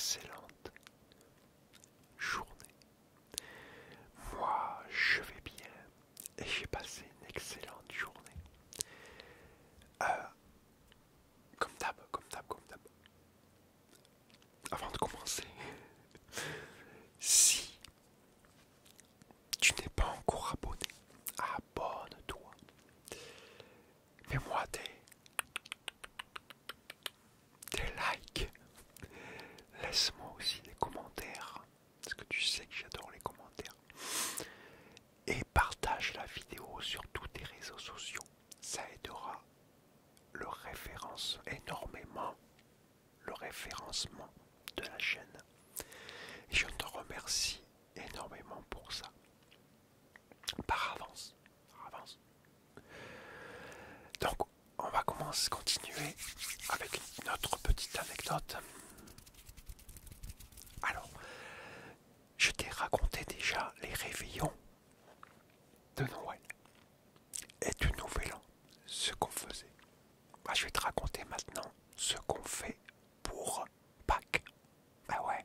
excellente journée. Moi, je vais bien et j'ai passé une excellente journée. Euh, comme d'hab, comme d'hab, comme d'hab. Avant de commencer, si tu n'es pas encore abonné, abonne-toi. Mets-moi des likes. Laisse-moi aussi des commentaires. Parce que tu sais que j'adore les commentaires. Et partage la vidéo sur tous tes réseaux sociaux. Ça aidera énormément le référencement de la chaîne. Et je te remercie énormément pour ça. Par avance. Par avance. Donc, on va continuer avec notre petite anecdote. Alors, je t'ai raconté déjà les réveillons de Noël et du Nouvel An, ce qu'on faisait. Bah, je vais te raconter maintenant ce qu'on fait pour Pâques. Ah ouais.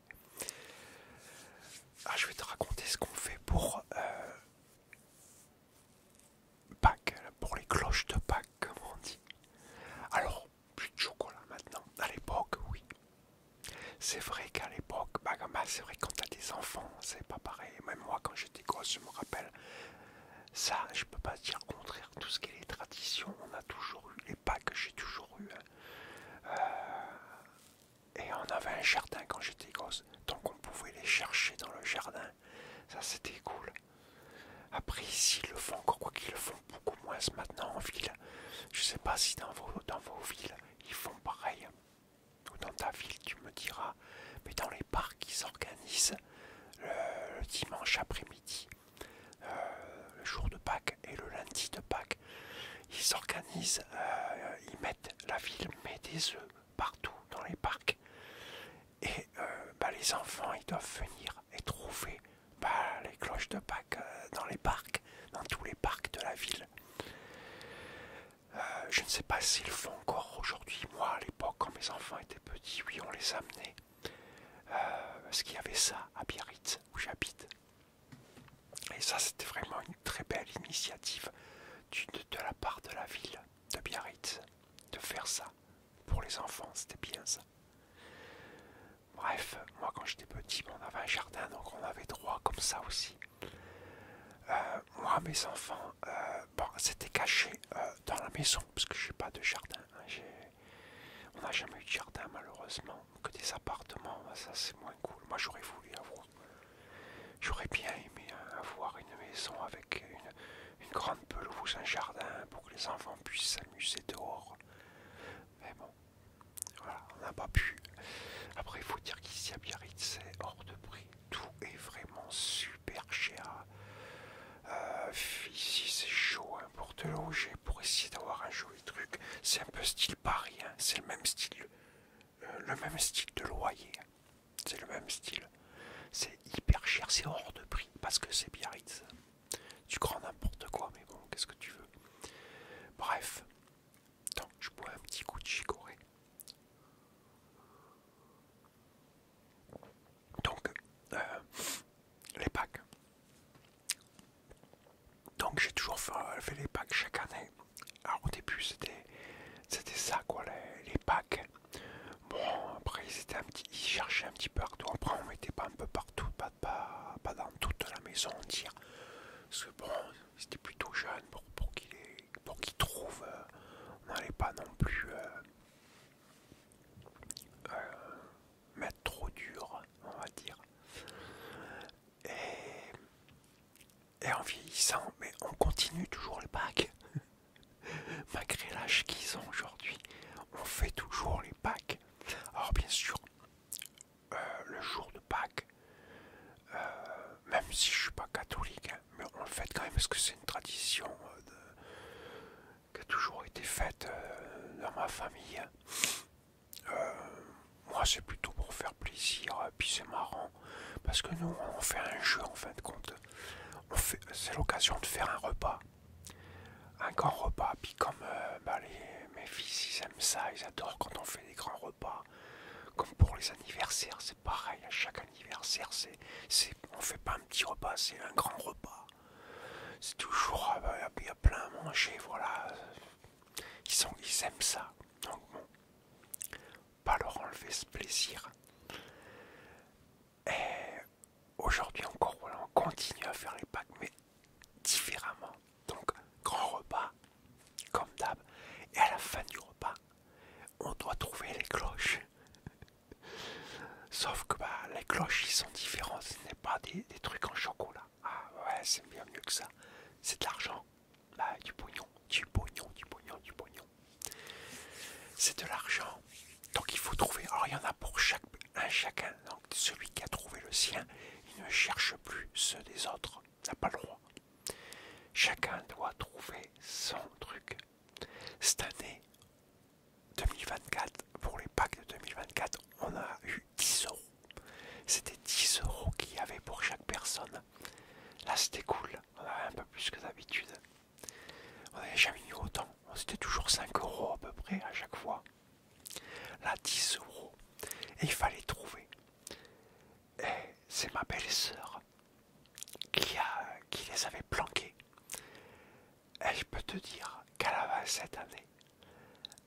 Ah, je vais te raconter ce qu'on fait pour Pâques, pour les cloches de Pâques, comme on dit. Alors, plus de chocolat maintenant. À l'époque, oui. C'est vrai qu'à l'époque, c'est vrai que quand t'as des enfants, c'est pas pareil. Même moi, quand j'étais gosse, je me rappelle. Ça, je peux pas dire le contraire. Tout ce qui est les traditions, on a toujours eu. Les Pâques, j'ai toujours eu. Et on avait un jardin quand j'étais gosse. Donc on pouvait les chercher dans le jardin. Ça, c'était cool. Après, ici, ils le font encore, quoi qu'ils le font beaucoup moins maintenant en ville. Je sais pas si dans vos villes, ils font pareil. Ou dans ta ville, tu me diras. Mais dans les parcs, ils s'organisent le dimanche après-midi, le jour de Pâques et le lundi de Pâques. Ils s'organisent, la ville met des œufs partout dans les parcs. Et les enfants, ils doivent venir et trouver les cloches de Pâques dans les parcs, dans tous les parcs de la ville. Je ne sais pas s'ils le font encore aujourd'hui. Moi, à l'époque, quand mes enfants étaient petits, oui, on les amenait. Parce qu'il y avait ça à Biarritz, où j'habite. Et ça, c'était vraiment une très belle initiative de la part de la ville de Biarritz, de faire ça pour les enfants. C'était bien ça. Bref, moi quand j'étais petit, on avait un jardin, donc on avait droit comme ça aussi. Moi, mes enfants, c'était caché dans la maison, parce que j'ai pas de jardin. On n'a jamais eu de jardin, malheureusement, que des appartements, ça c'est moins cool. Moi, j'aurais voulu avoir. J'aurais bien aimé avoir une maison avec une grande pelouse, un jardin, pour que les enfants puissent s'amuser dehors. Mais bon, voilà, on n'a pas pu. Après, il faut dire qu'ici à Biarritz, c'est hors de prix. Tout est vraiment super cher. Ici, c'est chaud hein, pour te loger, pour essayer d'avoir un joli truc. C'est un peu style Paris, hein. C'est le même style de loyer. C'est le même style. C'est hyper cher, c'est hors de prix parce que c'est Biarritz. Tu crois n'importe quoi, mais bon, qu'est-ce que tu veux. Bref, attends, je bois un petit coup de chicorée. Donc, les Pâques. Donc j'ai toujours fait les Pâques chaque année. Alors au début c'était ça quoi, les Pâques. Bon après ils cherchaient un petit peu partout. Après on mettait pas un peu partout, pas dans toute la maison on dire. Parce que bon, c'était plutôt jeune pour qu'ils trouvent. On n'allait pas non plus mettre trop dur, on va dire. Et en vieillissant, mais on continue toujours les Pâques. Malgré l'âge qu'ils ont aujourd'hui, on fait toujours les Pâques. Alors bien sûr, le jour de Pâques, même si je suis pas catholique, hein, mais on le fait quand même parce que c'est une tradition qui a toujours été faite dans ma famille. Moi c'est plutôt pour faire plaisir, puis c'est marrant, parce que nous on fait un jeu en fin de compte. C'est l'occasion de faire un repas. Un grand repas, puis comme mes fils ils aiment ça, ils adorent quand on fait des grands repas, Comme pour les anniversaires, c'est pareil, à chaque anniversaire, on fait pas un petit repas, c'est un grand repas. C'est toujours, il y a plein à manger, voilà. Ils aiment ça. Donc bon, pas leur enlever ce plaisir. Et aujourd'hui encore, voilà, on continue à faire les Pâques, mais différemment. Donc, grand repas, comme d'hab. Et à la fin du repas, on doit trouver les cloches. Sauf que les cloches, ils sont différents. Ce n'est pas des trucs en chocolat. Ah ouais, c'est bien mieux que ça. C'est de l'argent. Du pognon, du pognon, du pognon, du pognon. C'est de l'argent. Donc il faut trouver. Alors il y en a pour chacun. Donc celui qui a trouvé le sien, il ne cherche plus ceux des autres. Il n'a pas le droit. Chacun doit trouver son truc. Cette année 2024, pour les Pâques de 2024, on a eu 10 euros. C'était 10 euros qu'il y avait pour chaque personne. Là c'était cool. On avait un peu plus que d'habitude. On n'avait jamais eu autant. C'était toujours 5 euros à peu près à chaque fois. Là 10 euros. Et il fallait trouver. Et c'est ma belle-sœur qui les avait planqués. Et je peux te dire qu'à la fin cette année,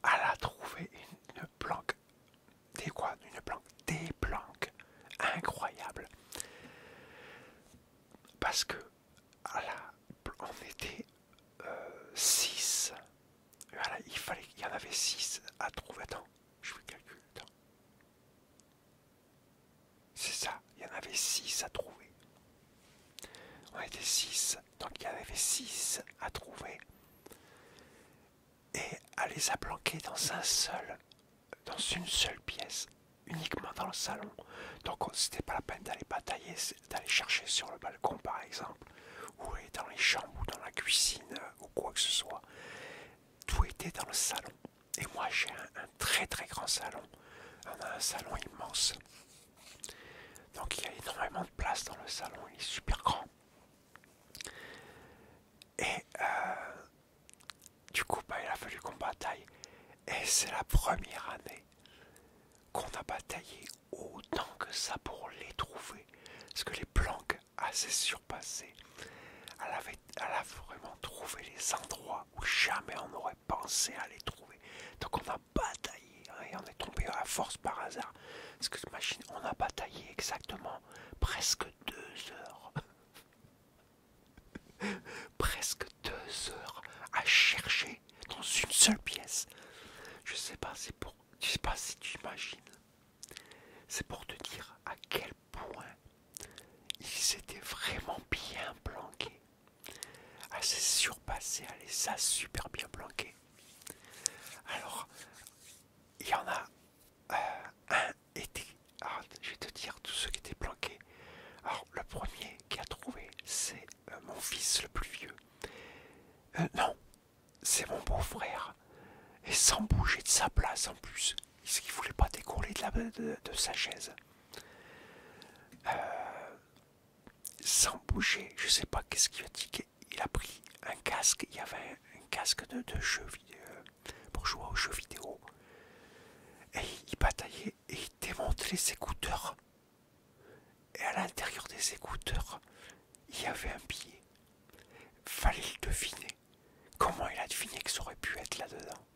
elle a trouvé une planque. Des planques incroyables. Parce que on était 6. Voilà, il y en avait 6 à trouver. Attends, je fais le calcul. Attends. C'est ça, il y en avait 6 à trouver. On était 6, donc il y en avait 6 à trouver. Et elle les a planqués dans une seule pièce, uniquement dans le salon. Donc c'était pas la peine d'aller batailler, d'aller chercher sur le balcon par exemple, ou aller dans les chambres ou dans la cuisine ou quoi que ce soit. Tout était dans le salon. Et moi j'ai un très très grand salon. On a un salon immense. Donc il y a énormément de place dans le salon, il est super grand. Et du coup il a fallu qu'on bataille. Et c'est la première année qu'on a bataillé autant que ça pour les trouver. Parce que les planques assez surpassées. Elle a vraiment trouvé les endroits où jamais on n'aurait pensé à les trouver. Donc on a bataillé, hein, et on est tombé à force par hasard. Parce que t'imagines, on a bataillé exactement presque 2 heures. Presque 2 heures à chercher dans une seule pièce. Je sais pas si tu imagines. C'est pour te dire à quel point ils étaient vraiment bien planqués. Elle s'est surpassée, elle les a super bien planqués. Alors, il y en a un était... Alors, je vais te dire tous ceux qui étaient planqués. Alors, le premier qui a trouvé, c'est mon fils le plus vieux. Non, c'est mon beau-frère. Et sans bouger de sa place en plus. Parce qu'il voulait pas décoller de sa chaise. Sans bouger, je sais pas qu'est-ce qu'il a dit. Il a pris un casque, il y avait un casque de jeu vidéo, pour jouer aux jeux vidéo. Et il bataillait et il démontait les écouteurs. Et à l'intérieur des écouteurs, il y avait un billet. Fallait le deviner. Comment il a deviné que ça aurait pu être là-dedans?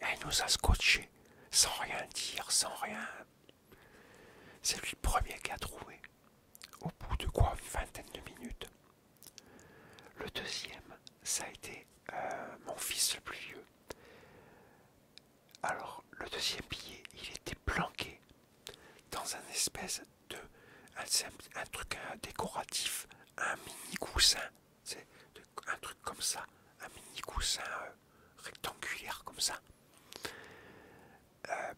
Et il nous a scotché, sans rien dire, sans rien. C'est lui le premier qui a trouvé. Au bout de quoi, une vingtaine de minutes. Le deuxième, ça a été mon fils le plus vieux. Alors, le deuxième billet, il était planqué dans un espèce de... un truc décoratif, un mini coussin. C'est un truc comme ça, un mini coussin rectangulaire comme ça,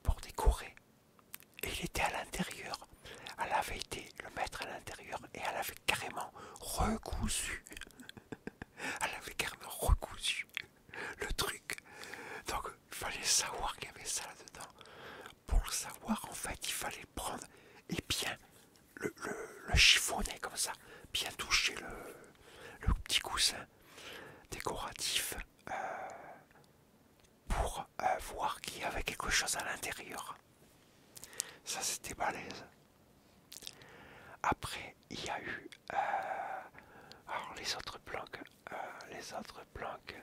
pour décorer. Et il était à l'intérieur. Elle avait été le mettre à l'intérieur et elle avait carrément recousu. Elle avait carrément recousu le truc. Donc il fallait savoir qu'il y avait ça là-dedans. Pour le savoir, en fait, il fallait prendre et bien le chiffonner comme ça, bien toucher le petit coussin décoratif pour voir qu'il y avait quelque chose à l'intérieur. Ça c'était balèze. Après, il y a eu alors les autres planques. Les autres planques.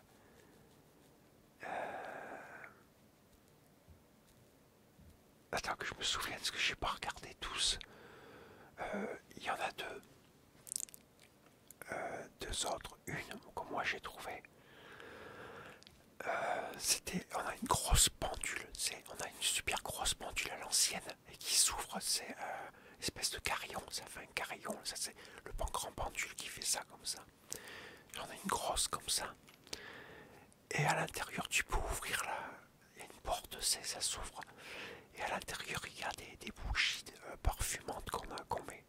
Attends que je me souvienne, parce que j'ai pas regardé tous. Il y en a deux. Deux autres. Une que moi j'ai trouvé. On a une grosse pendule. On a une super grosse pendule à l'ancienne et qui s'ouvre. C'est une espèce de carillon. Ça fait un carillon. Ça c'est le grand pendule qui fait ça comme ça. J'en ai une grosse comme ça. Et à l'intérieur, tu peux ouvrir là. Il y a une porte, ça s'ouvre. Et à l'intérieur, il y a des bougies parfumantes qu'on met.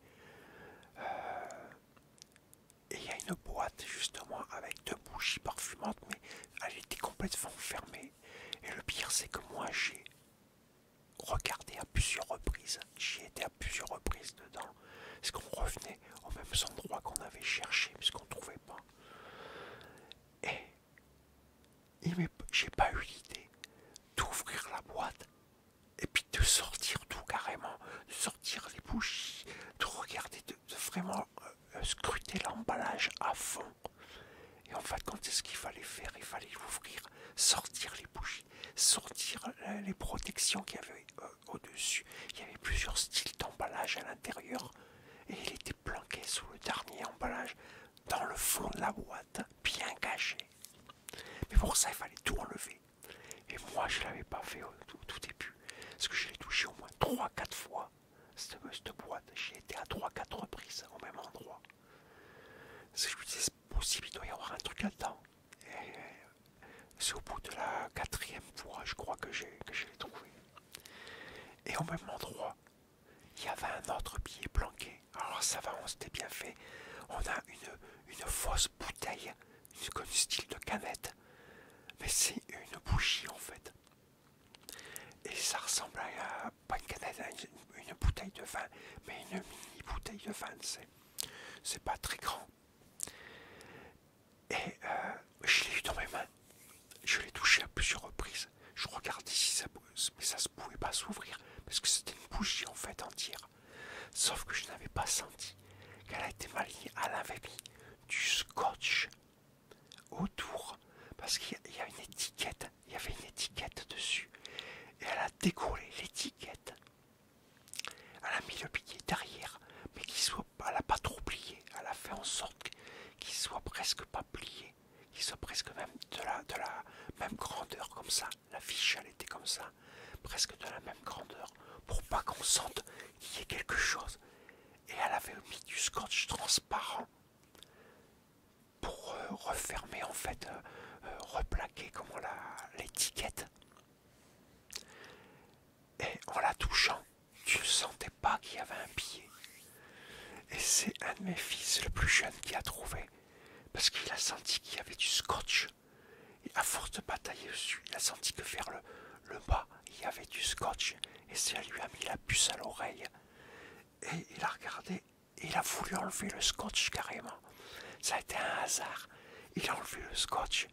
Et il y a une boîte justement avec deux bougies parfumantes, mais elle était complètement fermée. Et le pire, c'est que moi, j'ai regardé à plusieurs reprises. J'y étais à plusieurs reprises dedans. Parce qu'on revenait aux mêmes endroits qu'on avait cherché, puisqu'on ne trouvait pas. Et j'ai pas eu l'idée d'ouvrir la boîte et puis de sortir tout carrément, de sortir les bougies, de regarder, de vraiment scruter l'emballage à fond. Et en fait, quand est-ce qu'il fallait faire? Il fallait ouvrir, sortir les bougies, sortir les protections qu'il y avait au-dessus. Il y avait plusieurs styles d'emballage à l'intérieur et il était planqué sous le dernier emballage, dans le fond de la boîte, bien caché. Mais pour ça, il fallait tout enlever. Et moi, je ne l'avais pas fait au tout début. Parce que je l'ai touché au moins 3-4 fois. Cette boîte, j'ai été à 3-4 reprises au même endroit. Parce que je me disais, c'est possible, il doit y avoir un truc là-dedans. Et c'est au bout de la 4e fois, je crois, que je l'ai trouvé. Et au même endroit, il y avait un autre billet planqué. Alors ça va, on s'était bien fait. On a une fausse bouteille, une style de canette. Mais c'est une bougie en fait. Et ça ressemble à pas une canette, à une bouteille de vin, mais une mini bouteille de vin, c'est pas très grand. Et je l'ai eu dans mes mains. Je l'ai touché à plusieurs reprises. Je regardais si ça, mais ça ne pouvait pas s'ouvrir parce que c'était une bougie en fait entière. Sauf que je n'avais pas senti qu'elle a été malignée. Elle avait mis du scotch autour parce qu'il y a une étiquette. Il y avait une étiquette dessus. Et elle a décollé l'étiquette. Elle a mis le billet derrière, mais elle n'a pas trop plié. Elle a fait en sorte qu'il soit presque pas plié, qu'il soit presque même de la même grandeur comme ça. La fiche, elle était comme ça, presque de la même grandeur, pour pas qu'on sente qu'il y ait quelque chose. Et elle avait mis du scotch transparent pour refermer en fait, replaquer comment l'étiquette. Et en la touchant, tu ne sentais pas qu'il y avait un billet. Et c'est un de mes fils, le plus jeune, qui a trouvé. Parce qu'il a senti qu'il y avait du scotch. Et à force de batailler dessus, il a senti que vers le bas, il y avait du scotch. Et ça lui a mis la puce à l'oreille. Et il a regardé, et il a voulu enlever le scotch carrément. Ça a été un hasard. Il a enlevé le scotch.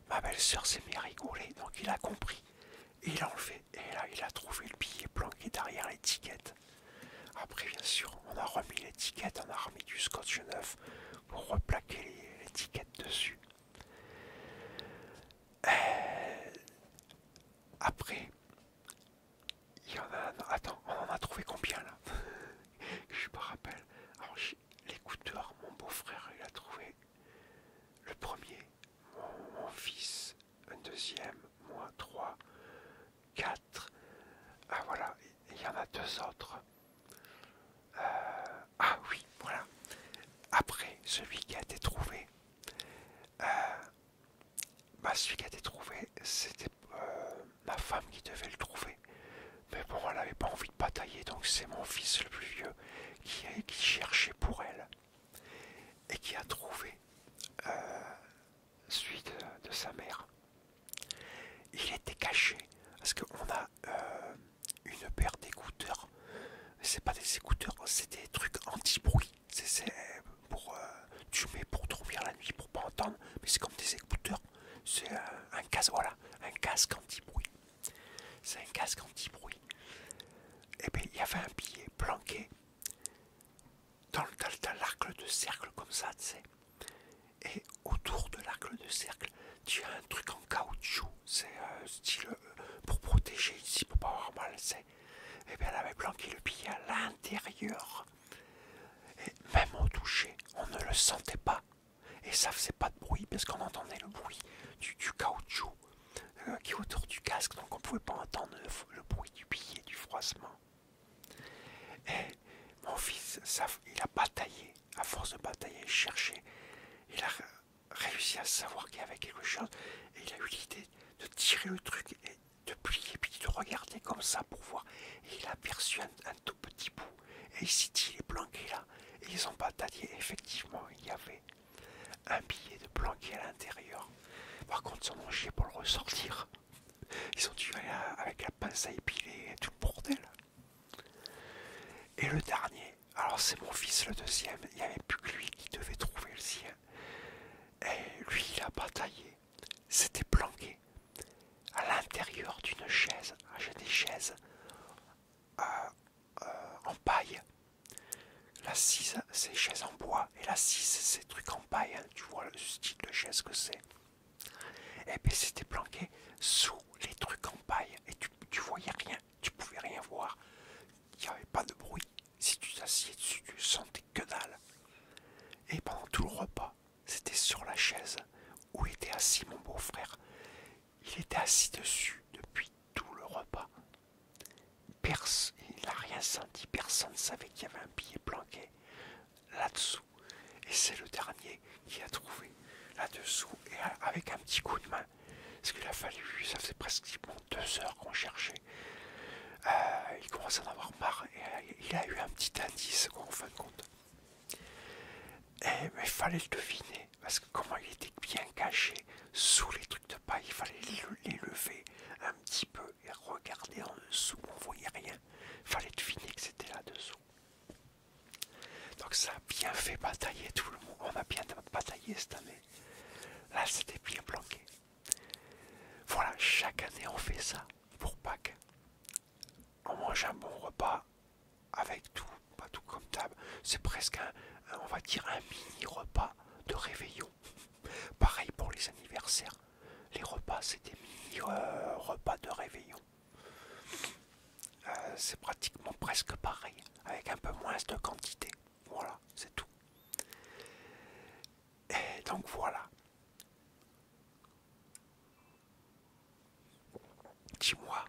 Ma belle-sœur s'est mise à rigoler, donc il a compris. Et il a enlevé, et là il a trouvé le billet planqué derrière l'étiquette. Après bien sûr, on a remis l'étiquette, on a remis du scotch neuf pour replaquer l'étiquette dessus. Après, il y en a... Attends, on en a trouvé combien là? Je me rappelle. Alors l'écouteur, mon beau-frère, il a trouvé le premier, mon fils, un deuxième, moi, 3, 4. Ah voilà, il y en a 2 autres. Ah oui, voilà. Après, celui qui a été trouvé, celui qui a été trouvé, c'était ma femme qui devait le trouver. Mais bon, elle n'avait pas envie de batailler, donc c'est mon fils le plus vieux qui cherchait pour elle et qui a trouvé celui de sa mère. Il était caché parce qu'on a une paire d'écouteurs. C'est pas des écouteurs, c'est des trucs anti-bruit. C'est pour tu mets pour dormir la nuit pour pas entendre, mais c'est comme des écouteurs. C'est un casque, voilà, un casque anti-bruit. C'est un casque anti-bruit. Et bien il y avait un billet planqué dans l'arc de cercle comme ça, tu sais. Et autour de l'arc de cercle, tu as un truc en caoutchouc, c'est style pour protéger ici, pour pas avoir mal, c'est. Et bien elle avait planqué le billet à l'intérieur. Et même au toucher, on ne le sentait pas. Et ça faisait pas de bruit parce qu'on entendait le bruit du caoutchouc qui est autour du casque, donc on pouvait pas entendre le bruit du billet, du froissement. Et mon fils, il a bataillé, à force de batailler, chercher, il a réussi à savoir qu'il y avait quelque chose, et il a eu l'idée de tirer le truc et de plier, puis de regarder comme ça pour voir. Et il a aperçu un tout petit bout, et il s'est dit, il est planqué là. Et ils ont bataillé, et effectivement, il y avait un billet de planqué à l'intérieur. Par contre, ils en ont chié pour le ressortir. Ils ont dû aller avec la pince à épiler et tout le bordel. Et le dernier, alors c'est mon fils le deuxième, il n'y avait plus que lui qui devait trouver le sien. Et lui, il a bataillé. C'était planqué à l'intérieur d'une chaise. J'ai des chaises en paille. L'assise, c'est chaise en bois. Et l'assise, c'est truc en paille. Hein. Tu vois le style de chaise que c'est. Et bien c'était planqué sous les trucs en paille. Et tu voyais rien. Tu pouvais rien voir. Il n'y avait pas de bruit. Si tu t'assieds dessus, tu sentais que dalle. Et pendant tout le repas, c'était sur la chaise où était assis mon beau-frère. Il était assis dessus depuis tout le repas. Il n'a rien senti, personne ne savait qu'il y avait un billet planqué là-dessous. Et c'est le dernier qui a trouvé là-dessous, et avec un petit coup de main. Parce qu'il a fallu, ça faisait presque 2 heures qu'on cherchait. Il commence à en avoir marre, et il a eu un petit indice, quoi, en fin de compte. Mais il fallait le deviner, parce que comment il était bien caché sous les trucs de paille, il fallait les lever un petit peu et regarder en dessous, on voyait rien. Il fallait deviner que c'était là-dessous. Donc ça a bien fait batailler tout le monde, on a bien bataillé cette année. Là c'était bien planqué. Voilà, chaque année on fait ça pour Pâques. On mange un bon repas avec tout, pas tout comme table. C'est presque on va dire un mini repas de réveillon. Pareil pour les anniversaires. Les repas, c'est des mini repas de réveillon. C'est pratiquement presque pareil, avec un peu moins de quantité. Voilà, c'est tout. Et donc voilà. Dis-moi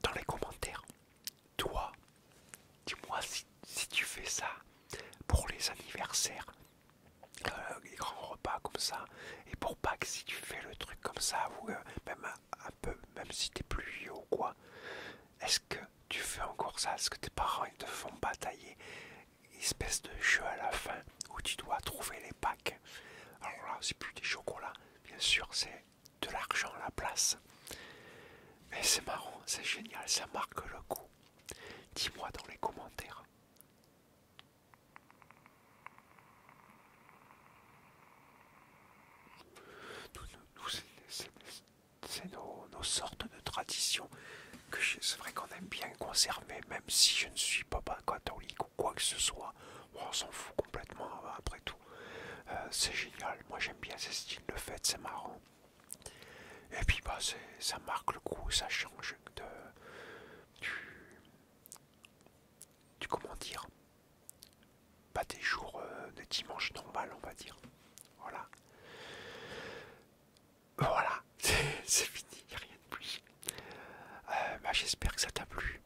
dans les commentaires, toi, dis-moi si tu fais ça pour les anniversaires, les grands repas comme ça, et pour Pâques si tu fais le truc comme ça, ou même un peu, même si t'es plus vieux ou quoi, est-ce que tu fais encore ça? Est-ce que tes parents ils te font batailler une espèce de jeu à la fin où tu dois trouver les Pâques? Alors là, c'est plus des chocolats, bien sûr, c'est de l'argent à la place. Mais c'est marrant, c'est génial, ça marque le coup. Dis-moi dans les commentaires. Nous c'est nos sortes de traditions que c'est vrai qu'on aime bien conserver, même si je ne suis pas catholique ou quoi que ce soit. On s'en fout complètement après tout. C'est génial, moi j'aime bien ces styles de fête, c'est marrant. Et puis bah ça marque le coup, ça change du comment dire, pas des jours de dimanche normal on va dire. Voilà. Voilà, c'est fini, il n'y a rien de plus. Bah, j'espère que ça t'a plu.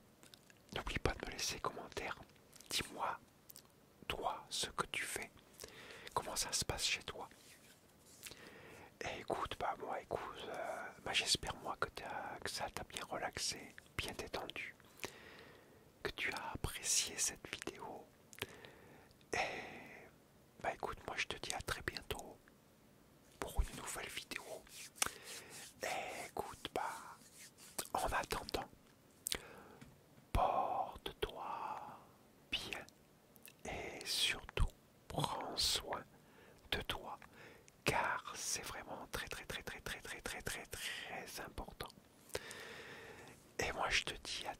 N'oublie pas de me laisser des commentaires. Dis-moi, toi, ce que tu fais. Comment ça se passe chez toi? Et écoute, j'espère moi que ça t'a bien relaxé, bien détendu, que tu as apprécié cette vidéo. Et bah écoute, moi je te dis à très bientôt pour une nouvelle vidéo. Et écoute, en attendant, porte-toi bien et surtout prends soin de toi, car c'est vraiment très très très très très très très très très important. Et moi je te dis à